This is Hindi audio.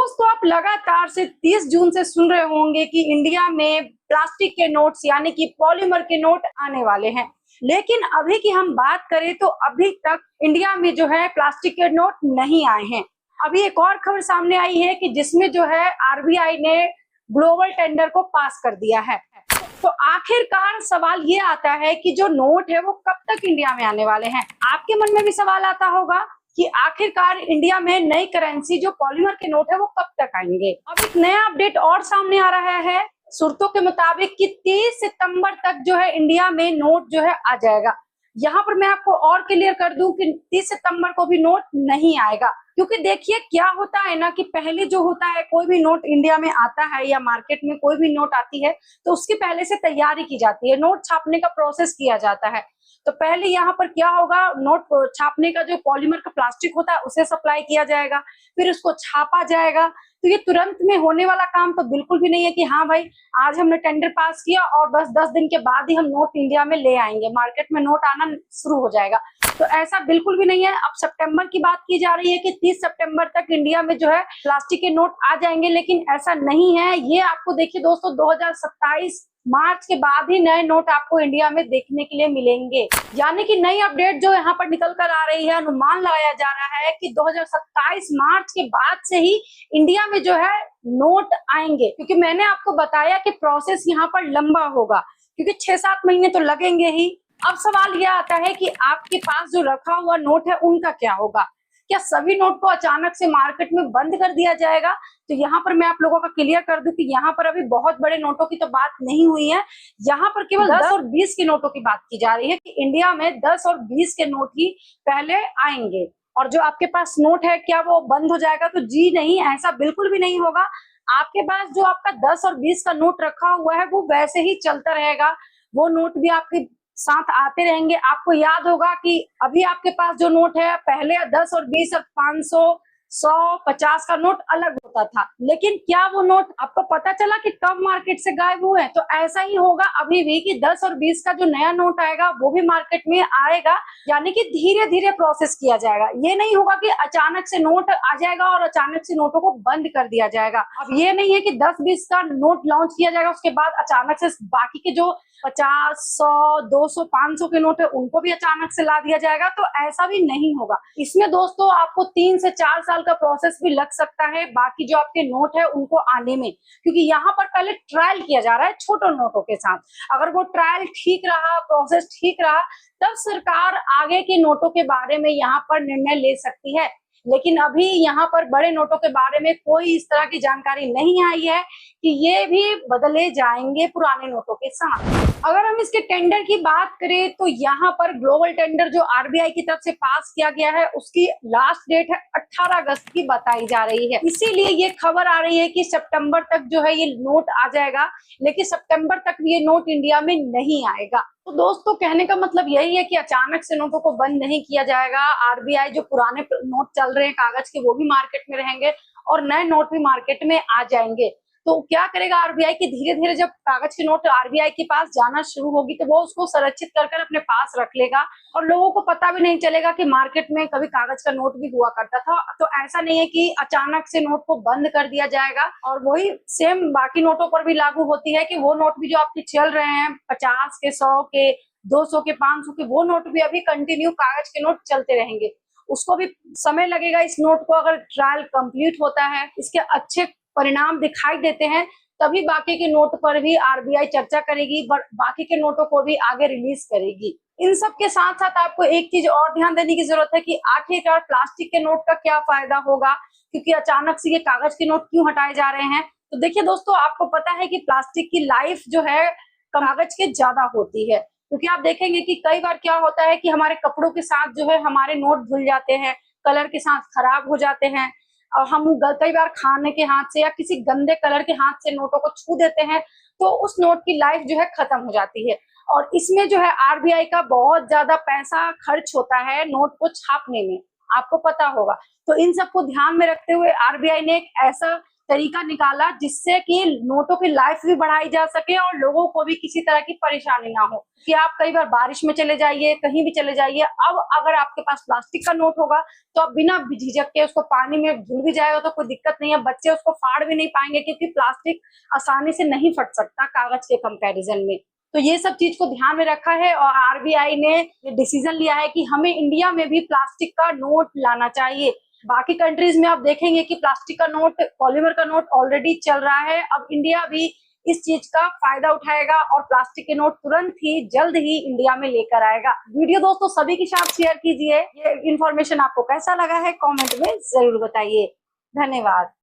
दोस्तों आप लगातार से 30 जून से सुन रहे होंगे कि इंडिया में प्लास्टिक के नोट्स यानी कि पॉलीमर के नोट आने वाले हैं। लेकिन अभी की हम बात करें तो अभी तक इंडिया में जो है प्लास्टिक के नोट नहीं आए हैं। अभी एक और खबर सामने आई है कि जिसमें जो है आरबीआई ने ग्लोबल टेंडर को पास कर दिया है। तो आखिरकार सवाल ये आता है कि जो नोट है वो कब तक इंडिया में आने वाले हैं। आपके मन में भी सवाल आता होगा कि आखिरकार इंडिया में नई करेंसी जो पॉलीमर के नोट है वो कब तक आएंगे। अब एक नया अपडेट और सामने आ रहा है सूरतों के मुताबिक कि 30 सितंबर तक जो है इंडिया में नोट जो है आ जाएगा। यहाँ पर मैं आपको और क्लियर कर दूं कि 30 सितंबर को भी नोट नहीं आएगा, क्योंकि देखिए क्या होता है ना कि पहले जो होता है कोई भी नोट इंडिया में आता है या मार्केट में कोई भी नोट आती है तो उसकी पहले से तैयारी की जाती है, नोट छापने का प्रोसेस किया जाता है। तो पहले यहाँ पर क्या होगा, नोट छापने का जो पॉलीमर का प्लास्टिक होता है उसे सप्लाई किया जाएगा, फिर उसको छापा जाएगा। तो ये तुरंत में होने वाला काम तो बिल्कुल भी नहीं है कि हाँ भाई आज हमने टेंडर पास किया और बस 10 दिन के बाद ही हम नोट इंडिया में ले आएंगे, मार्केट में नोट आना शुरू हो जाएगा। तो ऐसा बिल्कुल भी नहीं है। अब सितंबर की बात की जा रही है कि 30 सितंबर तक इंडिया में जो है प्लास्टिक के नोट आ जाएंगे, लेकिन ऐसा नहीं है। ये आपको देखिए दोस्तों 2027 मार्च के बाद ही नए नोट आपको इंडिया में देखने के लिए मिलेंगे। यानी कि नई अपडेट जो यहाँ पर निकल कर आ रही है, अनुमान लगाया जा रहा है कि 2027 मार्च के बाद से ही इंडिया में जो है नोट आएंगे। क्योंकि मैंने आपको बताया कि प्रोसेस यहाँ पर लंबा होगा, क्योंकि 6-7 महीने तो लगेंगे ही। अब सवाल यह आता है कि आपके पास जो रखा हुआ नोट है उनका क्या होगा। क्या सभी नोट को अचानक से मार्केट में बंद कर दिया जाएगा? तो यहाँ पर मैं आप लोगों का क्लियर कर दूं कि यहाँ पर अभी बहुत बड़े नोटों की तो बात नहीं हुई है। यहाँ पर केवल 10 और 20 के नोटों की बात की जा रही है कि इंडिया में 10 और 20 के नोट ही पहले आएंगे। और जो आपके पास नोट है क्या वो बंद हो जाएगा? तो जी नहीं, ऐसा बिल्कुल भी नहीं होगा। आपके पास जो आपका 10 और 20 का नोट रखा हुआ है वो वैसे ही चलता रहेगा, वो नोट भी आपके साथ आते रहेंगे। आपको याद होगा कि अभी आपके पास जो नोट है पहले 10 और 20 और 500, 100, 50 का नोट अलग होता था, लेकिन क्या वो नोट आपको पता चला कि कब मार्केट से गायब हुए? तो ऐसा ही होगा अभी भी कि 10 और 20 का जो नया नोट आएगा वो भी मार्केट में आएगा, यानी कि धीरे धीरे प्रोसेस किया जाएगा। ये नहीं होगा कि अचानक से नोट आ जाएगा और अचानक से नोटों को बंद कर दिया जाएगा। अब ये नहीं है कि 10-20 का नोट लॉन्च किया जाएगा उसके बाद अचानक से बाकी के जो 50, 100, 200, 500 के नोट है उनको भी अचानक से ला दिया जाएगा। तो ऐसा भी नहीं होगा। इसमें दोस्तों आपको 3 से 4 साल का प्रोसेस भी लग सकता है बाकी जो आपके नोट है उनको आने में, क्योंकि यहाँ पर पहले ट्रायल किया जा रहा है छोटे नोटों के साथ। अगर वो ट्रायल ठीक रहा, प्रोसेस ठीक रहा, तब सरकार आगे के नोटों के बारे में यहाँ पर निर्णय ले सकती है। लेकिन अभी यहाँ पर बड़े नोटों के बारे में कोई इस तरह की जानकारी नहीं आई है कि ये भी बदले जाएंगे पुराने नोटों के साथ। अगर हम इसके टेंडर की बात करें तो यहाँ पर ग्लोबल टेंडर जो आरबीआई की तरफ से पास किया गया है उसकी लास्ट डेट है 18 अगस्त की बताई जा रही है। इसीलिए ये खबर आ रही है कि सितंबर तक जो है ये नोट आ जाएगा, लेकिन सितंबर तक ये नोट इंडिया में नहीं आएगा। तो दोस्तों कहने का मतलब यही है कि अचानक से नोटों को बंद नहीं किया जाएगा। आरबीआई जो पुराने नोट चल रहे हैं कागज के वो भी मार्केट में रहेंगे और नए नोट भी मार्केट में आ जाएंगे। तो क्या करेगा आरबीआई की, धीरे धीरे जब कागज के नोट आरबीआई के पास जाना शुरू होगी तो वो उसको संरक्षित कर कर अपने पास रख लेगा और लोगों को पता भी नहीं चलेगा कि मार्केट में कभी कागज का नोट भी हुआ करता था। तो ऐसा नहीं है कि अचानक से नोट को बंद कर दिया जाएगा। और वही सेम बाकी नोटों पर भी लागू होती है कि वो नोट भी जो आपके चल रहे हैं 50 के, 100 के, 200 के, 500 के, वो नोट भी अभी कंटिन्यू कागज के नोट चलते रहेंगे। उसको भी समय लगेगा इस नोट को, अगर ट्रायल कंप्लीट होता है, इसके अच्छे परिणाम दिखाई देते हैं, तभी बाकी के नोट पर भी आरबीआई चर्चा करेगी, बाकी के नोटों को भी आगे रिलीज करेगी। इन सब के साथ साथ आपको एक चीज और ध्यान देने की जरूरत है कि आखिरकार प्लास्टिक के नोट का क्या फायदा होगा, क्योंकि अचानक से ये कागज के नोट क्यों हटाए जा रहे हैं। तो देखिए दोस्तों, आपको पता है कि प्लास्टिक की लाइफ जो है कागज के ज्यादा होती है, क्योंकि आप देखेंगे कि कई बार क्या होता है कि हमारे कपड़ों के साथ जो है हमारे नोट धुल जाते हैं, कलर के साथ खराब हो जाते हैं, और हम कई बार खाने के हाथ से या किसी गंदे कलर के हाथ से नोटों को छू देते हैं तो उस नोट की लाइफ जो है खत्म हो जाती है। और इसमें जो है आरबीआई का बहुत ज्यादा पैसा खर्च होता है नोट को छापने में, आपको पता होगा। तो इन सबको ध्यान में रखते हुए आरबीआई ने एक ऐसा तरीका निकाला जिससे कि नोटों की लाइफ भी बढ़ाई जा सके और लोगों को भी किसी तरह की परेशानी ना हो। कि आप कई बार बारिश में चले जाइए, कहीं भी चले जाइए, अब अगर आपके पास प्लास्टिक का नोट होगा तो आप बिना झिझक के उसको पानी में धुल भी जाएगा तो कोई दिक्कत नहीं है, बच्चे उसको फाड़ भी नहीं पाएंगे क्योंकि प्लास्टिक आसानी से नहीं फट सकता कागज के कंपैरिजन में। तो ये सब चीज को ध्यान में रखा है और आरबीआई ने ये डिसीजन लिया है कि हमें इंडिया में भी प्लास्टिक का नोट लाना चाहिए। बाकी कंट्रीज में आप देखेंगे कि प्लास्टिक का नोट, पॉलीमर का नोट ऑलरेडी चल रहा है। अब इंडिया भी इस चीज का फायदा उठाएगा और प्लास्टिक के नोट तुरंत ही जल्द ही इंडिया में लेकर आएगा। वीडियो दोस्तों सभी के साथ शेयर कीजिए। ये इन्फॉर्मेशन आपको कैसा लगा है कमेंट में जरूर बताइए। धन्यवाद।